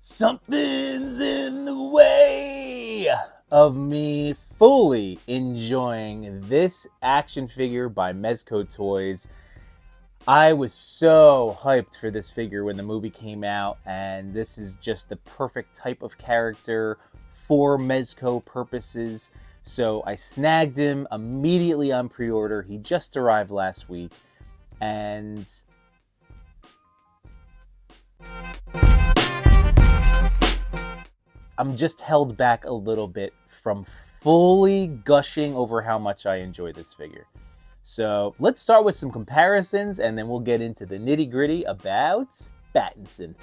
Something's in the way of me fully enjoying this action figure by Mezco Toys. I was so hyped for this figure when the movie came out, and this is just the perfect type of character for Mezco purposes. So I snagged him immediately on pre-order. He just arrived last week, and I'm just held back a little bit from fully gushing over how much I enjoy this figure. So let's start with some comparisons, and then we'll get into the nitty-gritty about Battinson.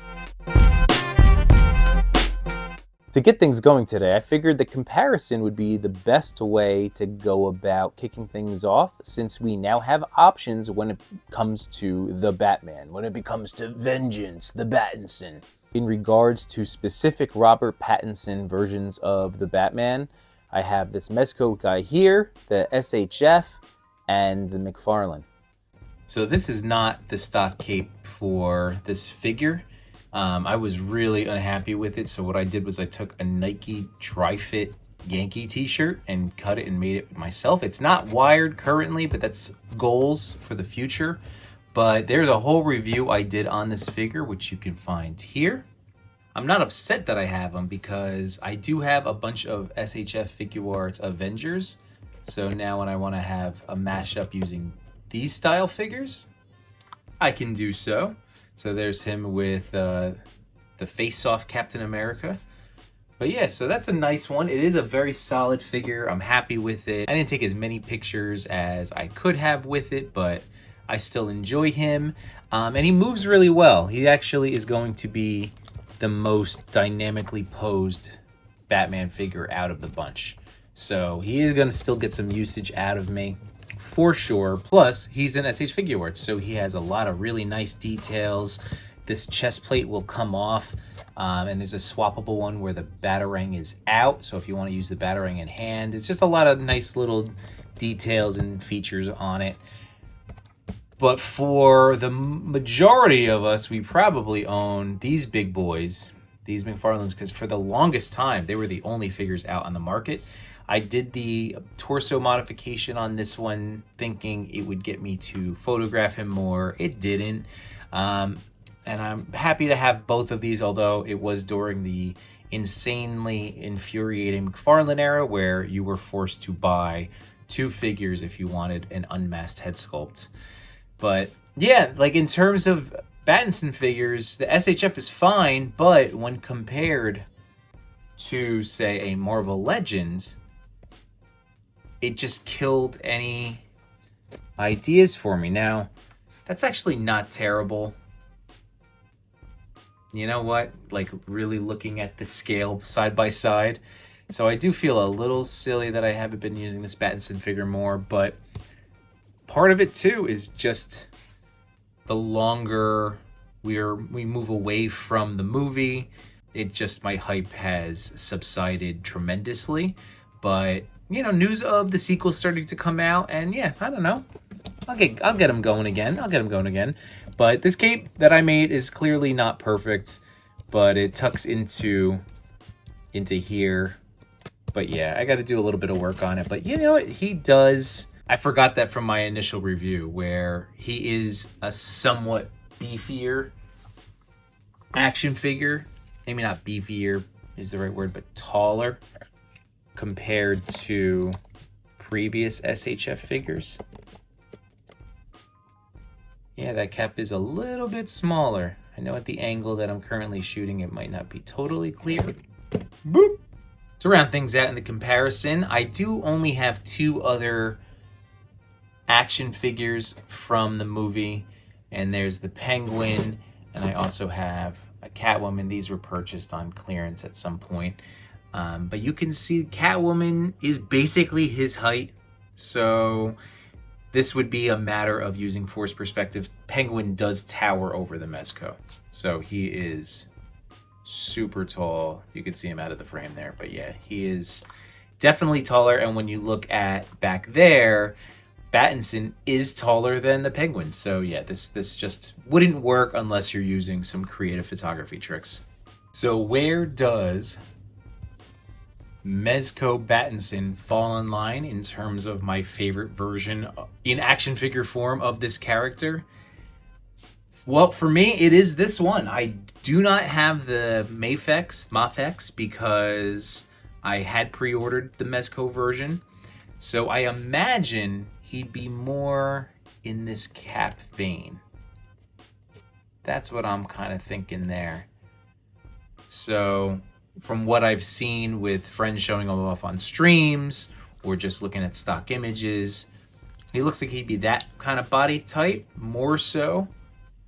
To get things going today, I figured the comparison would be the best way to go about kicking things off, since we now have options when it comes to the Batman, when it comes to vengeance, the Battinson. In regards to specific Robert Pattinson versions of the Batman, I have this Mezco guy here, the SHF, and the McFarlane. So this is not the stock cape for this figure. I was really unhappy with it, so what I did was I took a Nike Tri-Fit Yankee t-shirt and cut it and made it myself. It's not wired currently, but that's goals for the future. But there's a whole review I did on this figure, which you can find here. I'm not upset that I have them because I do have a bunch of SHF Figuarts Avengers. So now when I want to have a mashup using these style figures, I can do so. So there's him with the face-off Captain America. But yeah, so that's a nice one. It is a very solid figure. I'm happy with it. I didn't take as many pictures as I could have with it, but I still enjoy him. And he moves really well. He actually is going to be the most dynamically posed Batman figure out of the bunch. So he is going to still get some usage out of me for sure. Plus, he's an SH Figuarts, so he has a lot of really nice details. This chest plate will come off, and there's a swappable one where the Batarang is out. So if you want to use the Batarang in hand, it's just a lot of nice little details and features on it. But for the majority of us, we probably own these big boys, these McFarlanes, because for the longest time, they were the only figures out on the market. I did the torso modification on this one thinking it would get me to photograph him more. It didn't. And I'm happy to have both of these, although it was during the insanely infuriating McFarlane era where you were forced to buy two figures if you wanted an unmasked head sculpt. But yeah, like in terms of Battinson figures, the SHF is fine, but when compared to, say, a Marvel Legends, it just killed any ideas for me. Now, that's actually not terrible. You know what? Like, really looking at the scale side by side. So I do feel a little silly that I haven't been using this Battinson figure more, but part of it too is just the longer we move away from the movie, it just, my hype has subsided tremendously. But you know, news of the sequel starting to come out, and yeah, I don't know. I'll get them going again. But this cape that I made is clearly not perfect, but it tucks into here. But yeah, I got to do a little bit of work on it. But you know what? He does. I forgot that from my initial review, where he is a somewhat beefier action figure. Maybe not beefier is the right word, but taller compared to previous SHF figures. Yeah, that cap is a little bit smaller. I know at the angle that I'm currently shooting, it might not be totally clear. Boop. To round things out in the comparison, I do only have two other action figures from the movie, and there's the Penguin, and I also have a Catwoman. These were purchased on clearance at some point. But you can see Catwoman is basically his height, so this would be a matter of using force perspective. Penguin does tower over the Mezco, so he is super tall. You can see him out of the frame there, but yeah, he is definitely taller. And when you look at back there, Battinson is taller than the Penguin. So yeah, this just wouldn't work unless you're using some creative photography tricks. So where does Mezco Battinson fall in line in terms of my favorite version in action figure form of this character? Well, for me, it is this one. I do not have the Mafex because I had pre-ordered the Mezco version. So I imagine he'd be more in this cap vein. That's what I'm kind of thinking there. So from what I've seen with friends showing him off on streams or just looking at stock images, he looks like he'd be that kind of body type, more so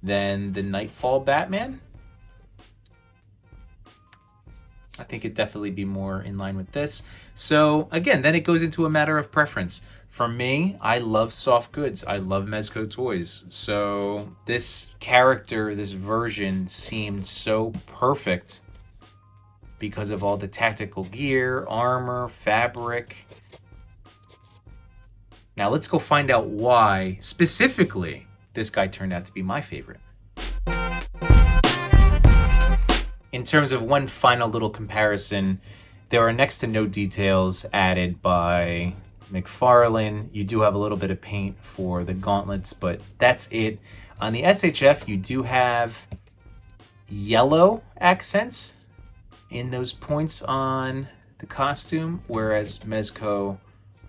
than the Nightfall Batman. I think it'd definitely be more in line with this. So again, then it goes into a matter of preference. For me, I love soft goods. I love Mezco Toys. So this character, this version seemed so perfect because of all the tactical gear, armor, fabric. Now let's go find out why specifically this guy turned out to be my favorite. In terms of one final little comparison, there are next to no details added by McFarlane. You do have a little bit of paint for the gauntlets, but that's it. On the SHF, you do have yellow accents in those points on the costume, whereas Mezco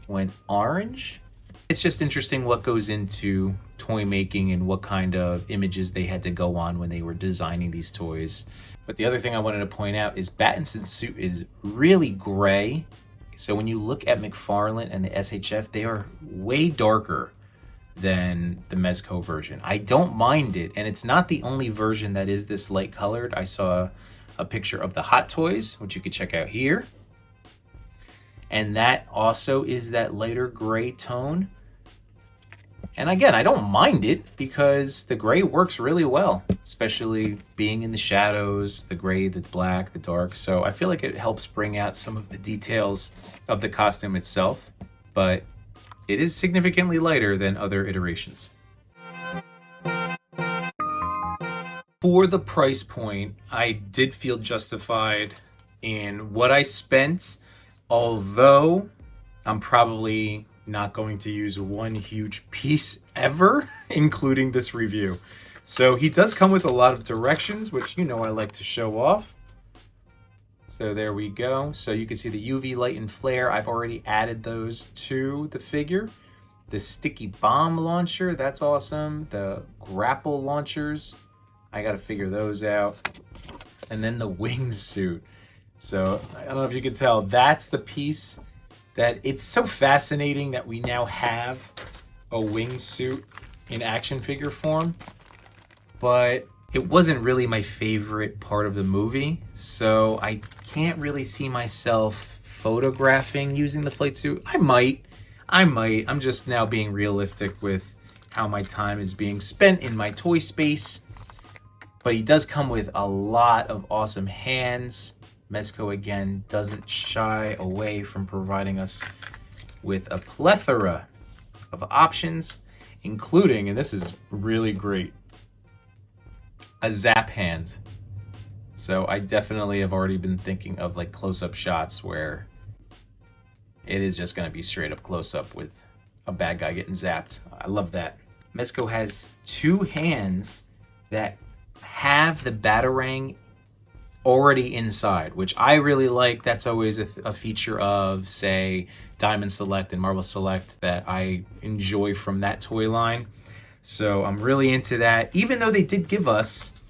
went orange. It's just interesting what goes into toy making and what kind of images they had to go on when they were designing these toys. But the other thing I wanted to point out is Battinson's suit is really gray. So when you look at McFarlane and the SHF, they are way darker than the Mezco version. I don't mind it, and it's not the only version that is this light colored. I saw a picture of the Hot Toys, which you could check out here. And that also is that lighter gray tone. And again, I don't mind it because the gray works really well, especially being in the shadows, the gray, the black, the dark. So I feel like it helps bring out some of the details of the costume itself, but it is significantly lighter than other iterations. For the price point, I did feel justified in what I spent, although I'm probably not going to use one huge piece ever, including this review. So he does come with a lot of directions, which you know I like to show off. So there we go. So you can see the UV light and flare. I've already added those to the figure. The sticky bomb launcher, that's awesome. The grapple launchers, I gotta figure those out. And then the wingsuit. So I don't know if you can tell, that's the piece that it's so fascinating that we now have a wingsuit in action figure form, but it wasn't really my favorite part of the movie, so I can't really see myself photographing using the flight suit. I might. I'm just now being realistic with how my time is being spent in my toy space, but he does come with a lot of awesome hands. Mezco, again, doesn't shy away from providing us with a plethora of options, including, and this is really great, a zap hand. So I definitely have already been thinking of like close-up shots where it is just going to be straight up close-up with a bad guy getting zapped. I love that. Mezco has two hands that have the Batarang already inside, which I really like. That's always a feature of, say, Diamond Select and Marvel Select that I enjoy from that toy line. So I'm really into that, even though they did give us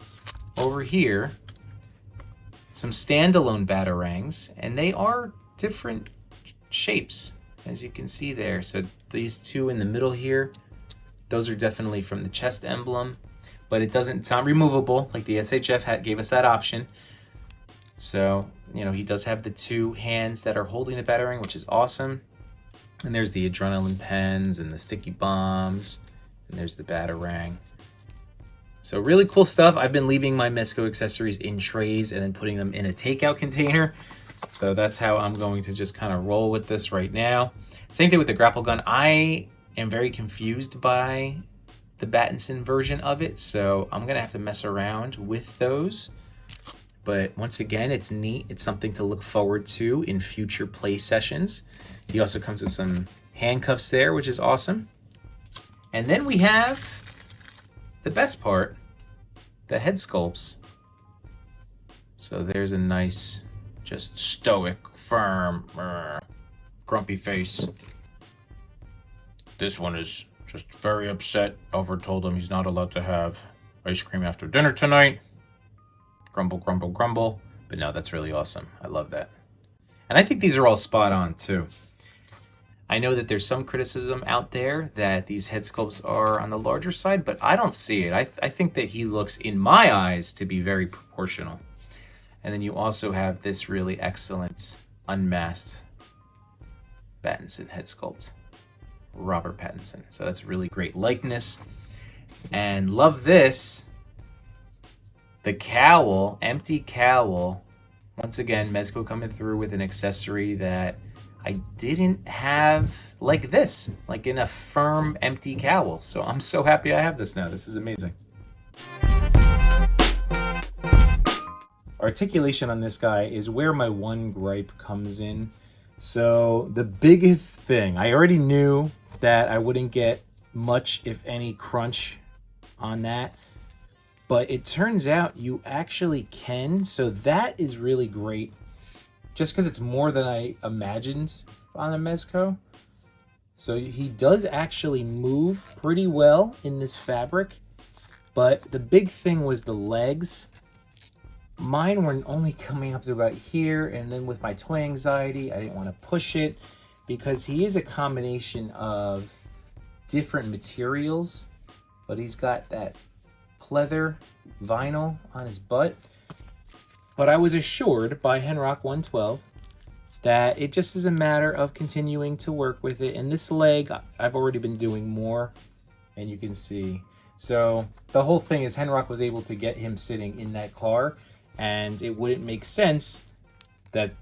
over here some standalone Batarangs, and they are different shapes, as you can see there. So these two in the middle here, those are definitely from the chest emblem, but it's not removable like the SHF gave us that option. So, you know, he does have the two hands that are holding the Batarang, which is awesome. And there's the adrenaline pens and the sticky bombs, and there's the Batarang. So really cool stuff. I've been leaving my Mezco accessories in trays and then putting them in a takeout container. So that's how I'm going to just kind of roll with this right now. Same thing with the grapple gun. I am very confused by the Battinson version of it, so I'm gonna have to mess around with those. But once again, it's neat. It's something to look forward to in future play sessions. He also comes with some handcuffs there, which is awesome. And then we have the best part, the head sculpts. So there's a nice, just stoic, firm, grumpy face. This one is just very upset. Alfred told him he's not allowed to have ice cream after dinner tonight. Grumble, grumble, grumble. But no, that's really awesome. I love that. And I think these are all spot on too. I know that there's some criticism out there that these head sculpts are on the larger side, but I don't see it. I think that he looks, in my eyes, to be very proportional. And then you also have this really excellent unmasked Battinson head sculpt, Robert Pattinson. So that's really great likeness. And love this, the cowl, empty cowl. Once again, Mezco coming through with an accessory that I didn't have like this, like in a firm, empty cowl. So I'm so happy I have this now. This is amazing. Articulation on this guy is where my one gripe comes in. So the biggest thing, I already knew that I wouldn't get much, if any, crunch on that. But it turns out you actually can. So that is really great. Just because it's more than I imagined on a Mezco. So he does actually move pretty well in this fabric. But the big thing was the legs. Mine were only coming up to about here. And then with my toy anxiety, I didn't want to push it. Because he is a combination of different materials. But he's got that pleather vinyl on his butt. But I was assured by Henrock 112 that it just is a matter of continuing to work with it. And this leg, I've already been doing more, and you can see. So the whole thing is Henrock was able to get him sitting in that car, and it wouldn't make sense that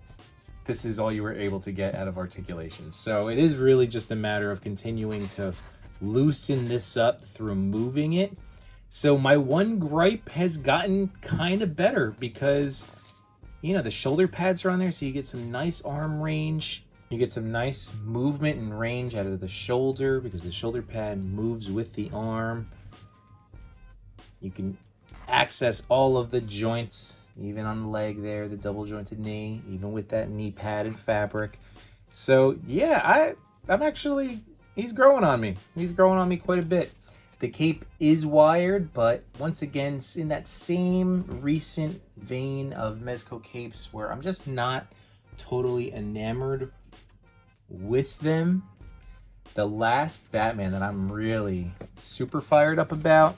this is all you were able to get out of Articulation. So it is really just a matter of continuing to loosen this up through moving it. So my one gripe has gotten kind of better because, you know, the shoulder pads are on there, so you get some nice arm range. You get some nice movement and range out of the shoulder because the shoulder pad moves with the arm. You can access all of the joints, even on the leg there, the double jointed knee, even with that knee padded fabric. So yeah, I'm actually, he's growing on me. He's growing on me quite a bit. The cape is wired, but once again, it's in that same recent vein of Mezco capes where I'm just not totally enamored with them. The last Batman that I'm really super fired up about,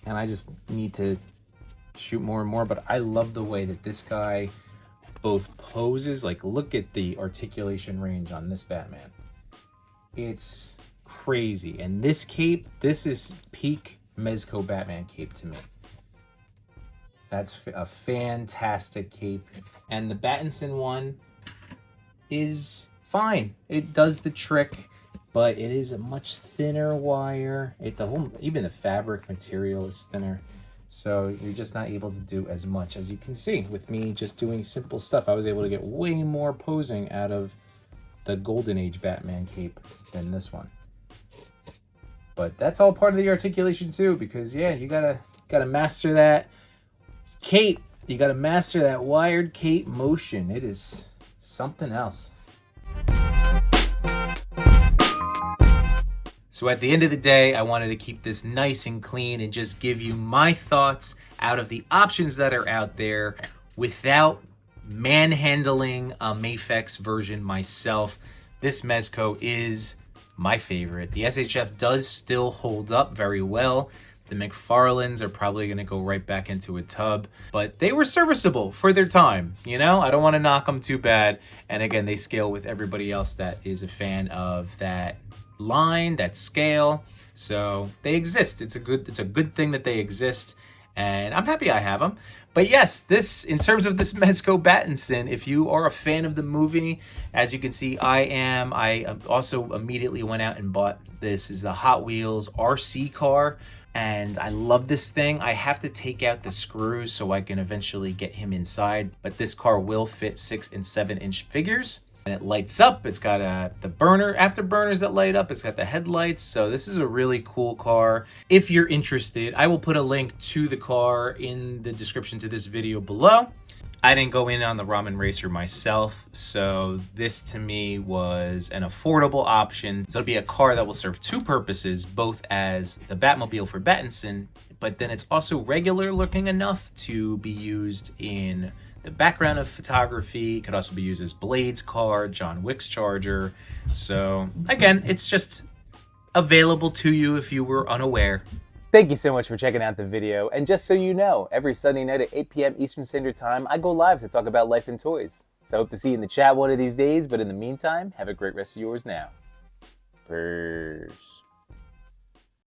and I just need to shoot more and more, but I love the way that this guy both poses. Like, look at the articulation range on this Batman. It's crazy. And this cape, this is peak Mezco Batman cape to me. That's a fantastic cape. And the Battinson one is fine. It does the trick, but it is a much thinner wire. Even the fabric material is thinner. So you're just not able to do as much. As you can see with me just doing simple stuff, I was able to get way more posing out of the Golden Age Batman cape than this one. But that's all part of the articulation too, because yeah, you gotta master that cape. You gotta master that wired cape motion. It is something else. So at the end of the day, I wanted to keep this nice and clean and just give you my thoughts out of the options that are out there without manhandling a Mafex version myself. This Mezco is my favorite. The SHF does still hold up very well. The McFarlanes are probably going to go right back into a tub, but they were serviceable for their time. You know, I don't want to knock them too bad. And again, they scale with everybody else that is a fan of that line, that scale. So they exist. It's a good thing that they exist, and I'm happy I have them. But yes, this, in terms of this Mezco Battinson, if you are a fan of the movie, as you can see, I am. I also immediately went out and bought this. Is the Hot Wheels RC car, And I love this thing. I have to take out the screws so I can eventually get him inside, but this car will fit 6 and 7-inch figures. And it lights up. It's got the afterburners that light up. It's got the headlights. So this is a really cool car. If you're interested, I will put a link to the car in the description to this video below. I didn't go in on the Ramen Racer myself, so this to me was an affordable option. So it'll be a car that will serve two purposes, both as the Batmobile for Battinson, but then it's also regular looking enough to be used in the background of photography. It could also be used as Blade's car, John Wick's Charger. So again, it's just available to you if you were unaware. Thank you so much for checking out the video, and just so you know, every Sunday night at 8 p.m. Eastern Standard Time, I go live to talk about life and toys. So I hope to see you in the chat one of these days, but in the meantime, have a great rest of yours now. Peace.